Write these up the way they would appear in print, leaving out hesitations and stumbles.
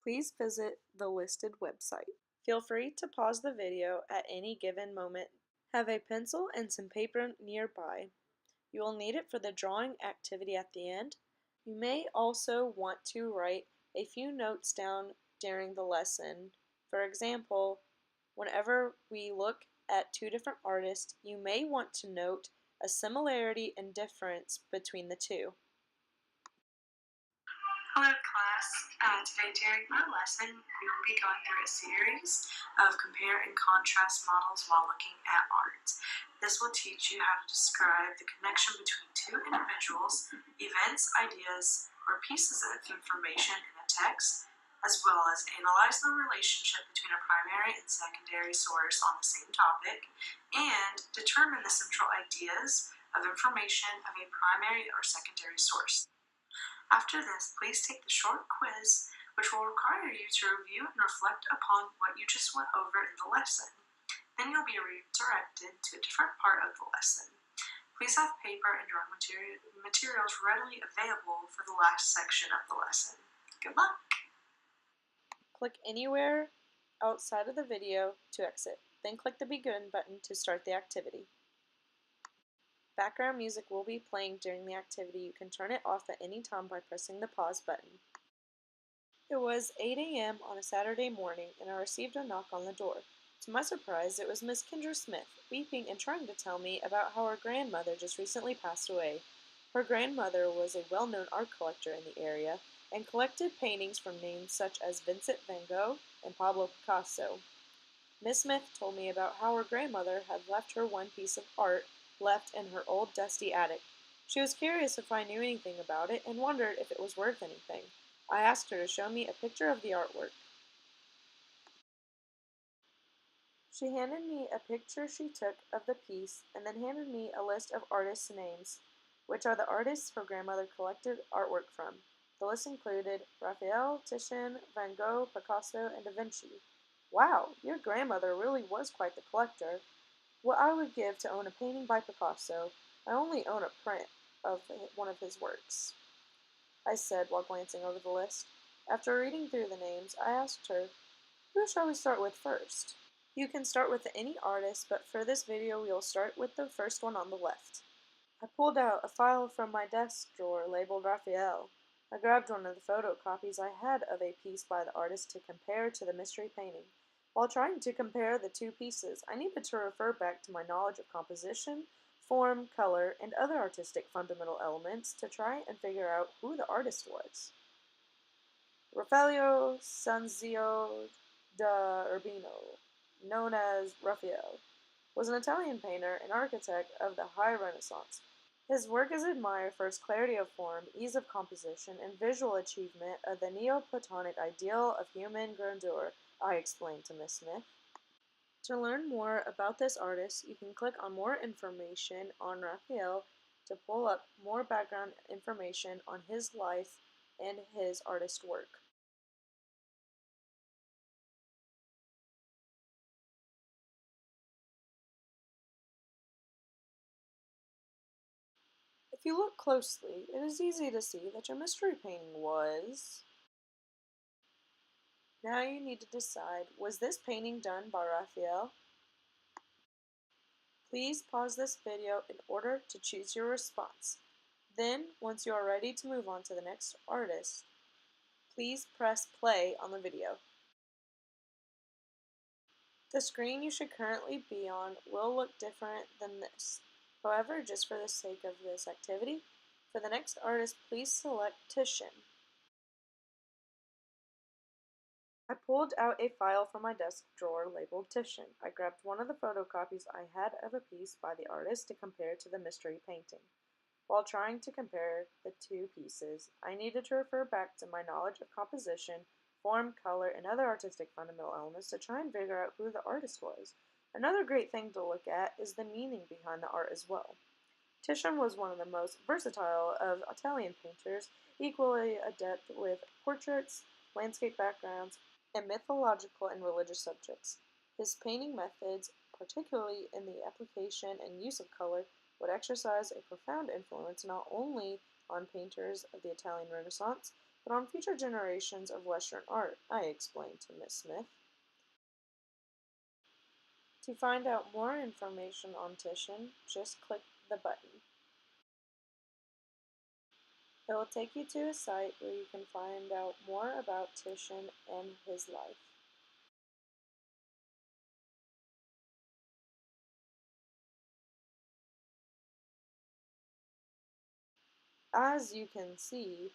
Please visit the listed website. Feel free to pause the video at any given moment. Have a pencil and some paper nearby. You will need it for the drawing activity at the end. You may also want to write a few notes down during the lesson. For example, whenever we look at two different artists, you may want to note a similarity and difference between the two. Hello class, today during our lesson we will be going through a series of compare and contrast models while looking at art. This will teach you how to describe the connection between two individuals, events, ideas, or pieces of information in a text, as well as analyze the relationship between a primary and secondary source on the same topic, and determine the central ideas of information of a primary or secondary source. After this, please take the short quiz, which will require you to review and reflect upon what you just went over in the lesson. Then you'll be redirected to a different part of the lesson. Please have paper and drawing materials readily available for the last section of the lesson. Good luck! Click anywhere outside of the video to exit. Then click the Begin button to start the activity. Background music will be playing during the activity. You can turn it off at any time by pressing the pause button. It was 8 a.m. on a Saturday morning, and I received a knock on the door. To my surprise, it was Miss Kendra Smith, weeping and trying to tell me about how her grandmother just recently passed away. Her grandmother was a well-known art collector in the area and collected paintings from names such as Vincent van Gogh and Pablo Picasso. Miss Smith told me about how her grandmother had left her one piece of art left in her old dusty attic. She was curious if I knew anything about it and wondered if it was worth anything. I asked her to show me a picture of the artwork. She handed me a picture she took of the piece and then handed me a list of artists' names, which are the artists her grandmother collected artwork from. The list included Raphael, Titian, Van Gogh, Picasso, and Da Vinci. Wow, your grandmother really was quite the collector. What I would give to own a painting by Picasso. I only own a print of one of his works, I said while glancing over the list. After reading through the names, I asked her, who shall we start with first? You can start with any artist, but for this video we will start with the first one on the left. I pulled out a file from my desk drawer labeled Raphael. I grabbed one of the photocopies I had of a piece by the artist to compare to the mystery painting. While trying to compare the two pieces, I needed to refer back to my knowledge of composition, form, color, and other artistic fundamental elements to try and figure out who the artist was. Raffaello Sanzio da Urbino, known as Raphael, was an Italian painter and architect of the High Renaissance. His work is admired for its clarity of form, ease of composition, and visual achievement of the Neoplatonic ideal of human grandeur, I explained to Miss Smith. To learn more about this artist, you can click on more information on Raphael to pull up more background information on his life and his artist work. If you look closely, it is easy to see that your mystery painting was... Now you need to decide, was this painting done by Raphael? Please pause this video in order to choose your response. Then, once you are ready to move on to the next artist, please press play on the video. The screen you should currently be on will look different than this. However, just for the sake of this activity, for the next artist, please select Titian. I pulled out a file from my desk drawer labeled Titian. I grabbed one of the photocopies I had of a piece by the artist to compare to the mystery painting. While trying to compare the two pieces, I needed to refer back to my knowledge of composition, form, color, and other artistic fundamental elements to try and figure out who the artist was. Another great thing to look at is the meaning behind the art as well. Titian was one of the most versatile of Italian painters, equally adept with portraits, landscape backgrounds, and mythological and religious subjects. His painting methods, particularly in the application and use of color, would exercise a profound influence not only on painters of the Italian Renaissance, but on future generations of Western art, I explained to Miss Smith. To find out more information on Titian, just click the button. It will take you to a site where you can find out more about Titian and his life. As you can see,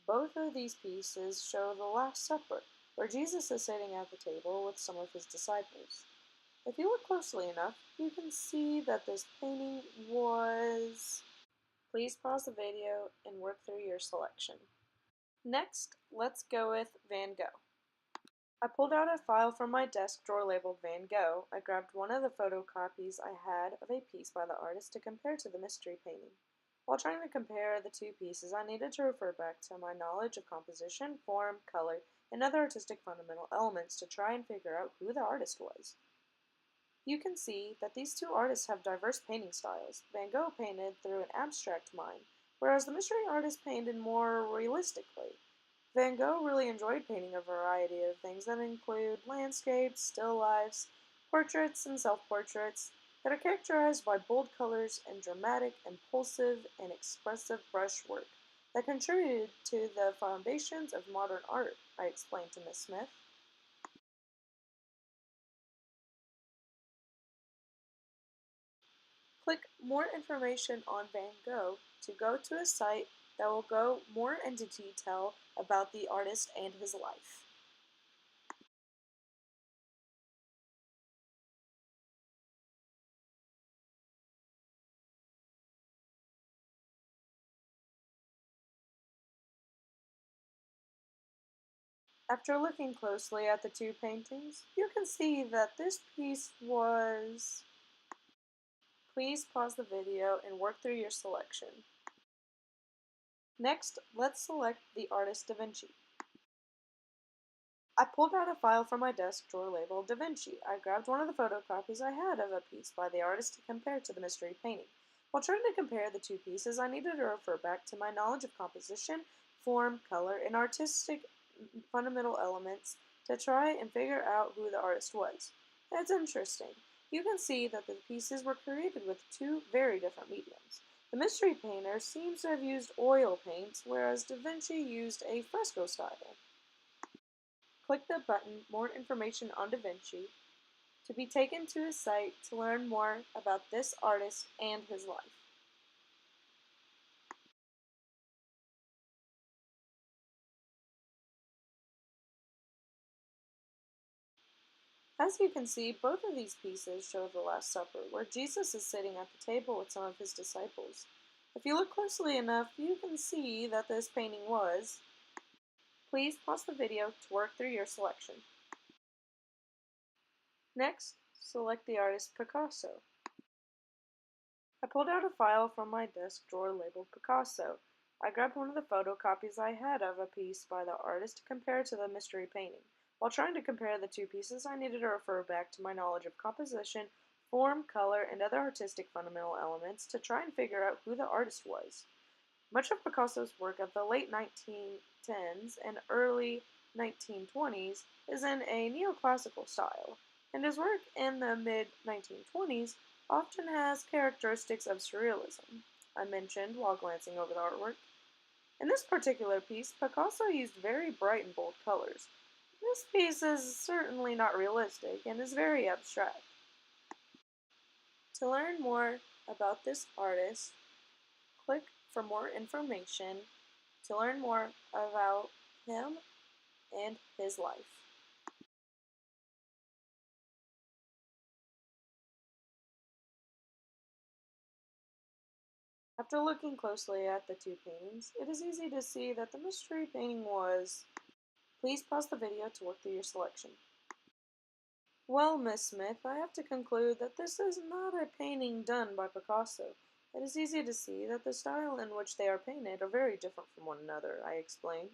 both of these pieces show the Last Supper, where Jesus is sitting at the table with some of his disciples. If you look closely enough, you can see that this painting was... Please pause the video and work through your selection. Next, let's go with Van Gogh. I pulled out a file from my desk drawer labeled Van Gogh. I grabbed one of the photocopies I had of a piece by the artist to compare to the mystery painting. While trying to compare the two pieces, I needed to refer back to my knowledge of composition, form, color, and other artistic fundamental elements to try and figure out who the artist was. You can see that these two artists have diverse painting styles. Van Gogh painted through an abstract mind, whereas the mystery artist painted more realistically. Van Gogh really enjoyed painting a variety of things that include landscapes, still lifes, portraits, and self-portraits that are characterized by bold colors and dramatic, impulsive, and expressive brushwork that contributed to the foundations of modern art, I explained to Miss Smith. Click More Information on Van Gogh to go to a site that will go more into detail about the artist and his life. After looking closely at the two paintings, you can see that this piece was... Please pause the video and work through your selection. Next, let's select the artist Da Vinci. I pulled out a file from my desk drawer labeled Da Vinci. I grabbed one of the photocopies I had of a piece by the artist to compare to the mystery painting. While trying to compare the two pieces, I needed to refer back to my knowledge of composition, form, color, and artistic fundamental elements to try and figure out who the artist was. It's interesting. You can see that the pieces were created with two very different mediums. The mystery painter seems to have used oil paints, whereas Da Vinci used a fresco style. Click the button More Information on Da Vinci to be taken to a site to learn more about this artist and his life. As you can see, both of these pieces show the Last Supper, where Jesus is sitting at the table with some of his disciples. If you look closely enough, you can see that this painting was... Please pause the video to work through your selection. Next, select the artist Picasso. I pulled out a file from my desk drawer labeled Picasso. I grabbed one of the photocopies I had of a piece by the artist to compare to the mystery painting. While trying to compare the two pieces, I needed to refer back to my knowledge of composition, form, color, and other artistic fundamental elements to try and figure out who the artist was. Much of Picasso's work of the late 1910s and early 1920s is in a neoclassical style, and his work in the mid-1920s often has characteristics of surrealism, I mentioned while glancing over the artwork. In this particular piece, Picasso used very bright and bold colors. This piece is certainly not realistic and is very abstract. To learn more about this artist, click for more information to learn more about him and his life. After looking closely at the two paintings, it is easy to see that the mystery painting was... Please pause the video to work through your selection. Well, Miss Smith, I have to conclude that this is not a painting done by Picasso. It is easy to see that the style in which they are painted are very different from one another, I explained.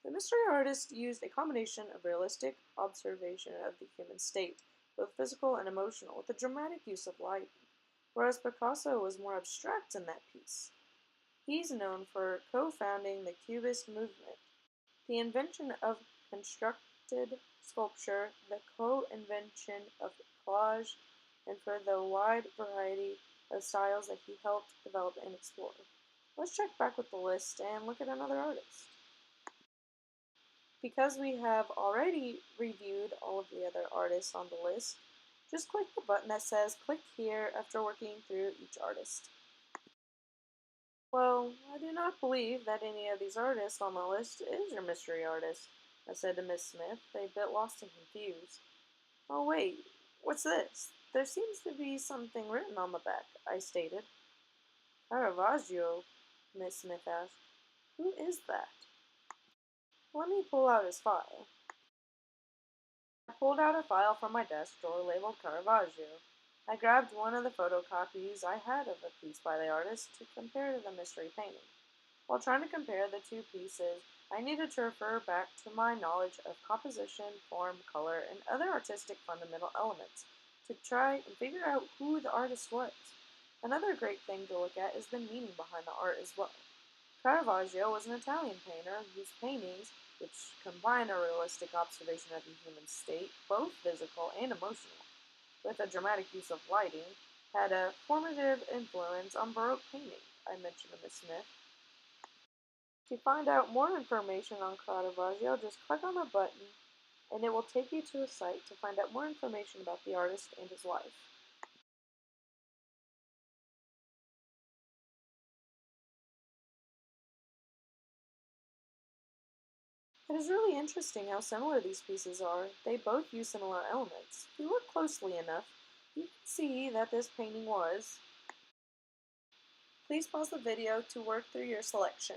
The mystery artist used a combination of realistic observation of the human state, both physical and emotional, with a dramatic use of light, whereas Picasso was more abstract in that piece. He's known for co-founding the Cubist movement, The invention of constructed sculpture, the co-invention of collage, and for the wide variety of styles that he helped develop and explore. Let's check back with the list and look at another artist. Because we have already reviewed all of the other artists on the list, just click the button that says click here after working through each artist. Well, I do not believe that any of these artists on the list is your mystery artist, I said to Miss Smith, a bit lost and confused. Oh wait, what's this? There seems to be something written on the back, I stated. Caravaggio, Miss Smith asked. Who is that? Let me pull out his file. I pulled out a file from my desk drawer labeled Caravaggio. I grabbed one of the photocopies I had of a piece by the artist to compare to the mystery painting. While trying to compare the two pieces, I needed to refer back to my knowledge of composition, form, color, and other artistic fundamental elements to try and figure out who the artist was. Another great thing to look at is the meaning behind the art as well. Caravaggio was an Italian painter whose paintings, which combine a realistic observation of the human state, both physical and emotional, with a dramatic use of lighting, had a formative influence on Baroque painting, I mentioned to Miss Smith. To find out more information on Caravaggio, just click on the button and it will take you to a site to find out more information about the artist and his life. It is really interesting how similar these pieces are. They both use similar elements. If you look closely enough, you can see that this painting was. Please pause the video to work through your selection.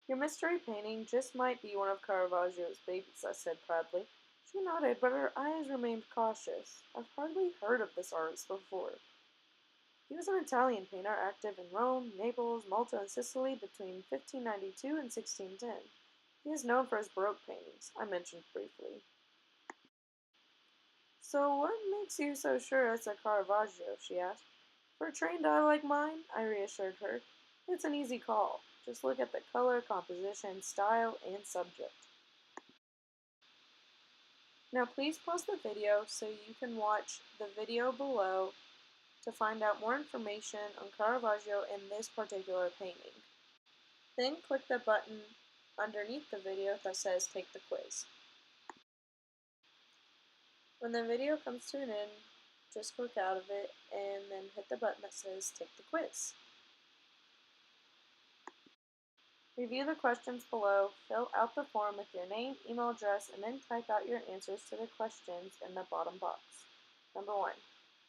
Your mystery painting just might be one of Caravaggio's babies, I said proudly. She nodded, but her eyes remained cautious. I've hardly heard of this artist before. He was an Italian painter active in Rome, Naples, Malta, and Sicily between 1592 and 1610. He is known for his Baroque paintings, I mentioned briefly. So what makes you so sure it's a Caravaggio, she asked. For a trained eye like mine, I reassured her, it's an easy call. Just look at the color, composition, style, and subject. Now please pause the video so you can watch the video below to find out more information on Caravaggio and this particular painting. Then click the button underneath the video that says Take the Quiz. When the video comes to an end, just click out of it and then hit the button that says Take the Quiz. Review the questions below, fill out the form with your name, email address, and then type out your answers to the questions in the bottom box. Number 1.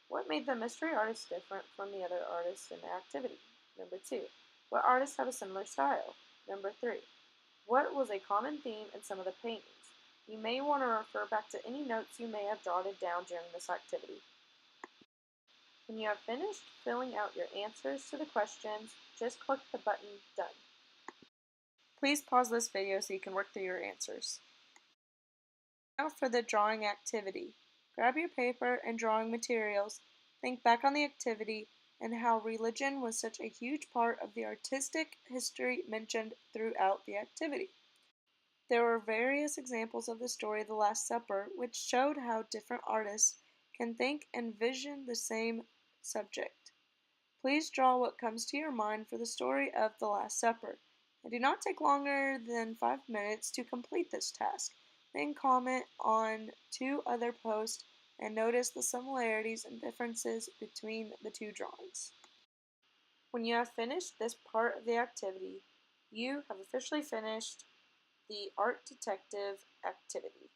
What made the mystery artist different from the other artists in the activity? Number 2. What artists have a similar style? Number 3. What was a common theme in some of the paintings? You may want to refer back to any notes you may have jotted down during this activity. When you have finished filling out your answers to the questions, just click the button Done. Please pause this video so you can work through your answers. Now for the drawing activity. Grab your paper and drawing materials. Think back on the activity and how religion was such a huge part of the artistic history mentioned throughout the activity. There were various examples of the story of the Last Supper, which showed how different artists can think and vision the same subject. Please draw what comes to your mind for the story of the Last Supper, and do not take longer than 5 minutes to complete this task. Then comment on 2 other posts and notice the similarities and differences between the 2 drawings. When you have finished this part of the activity, you have officially finished the Art Detective activity.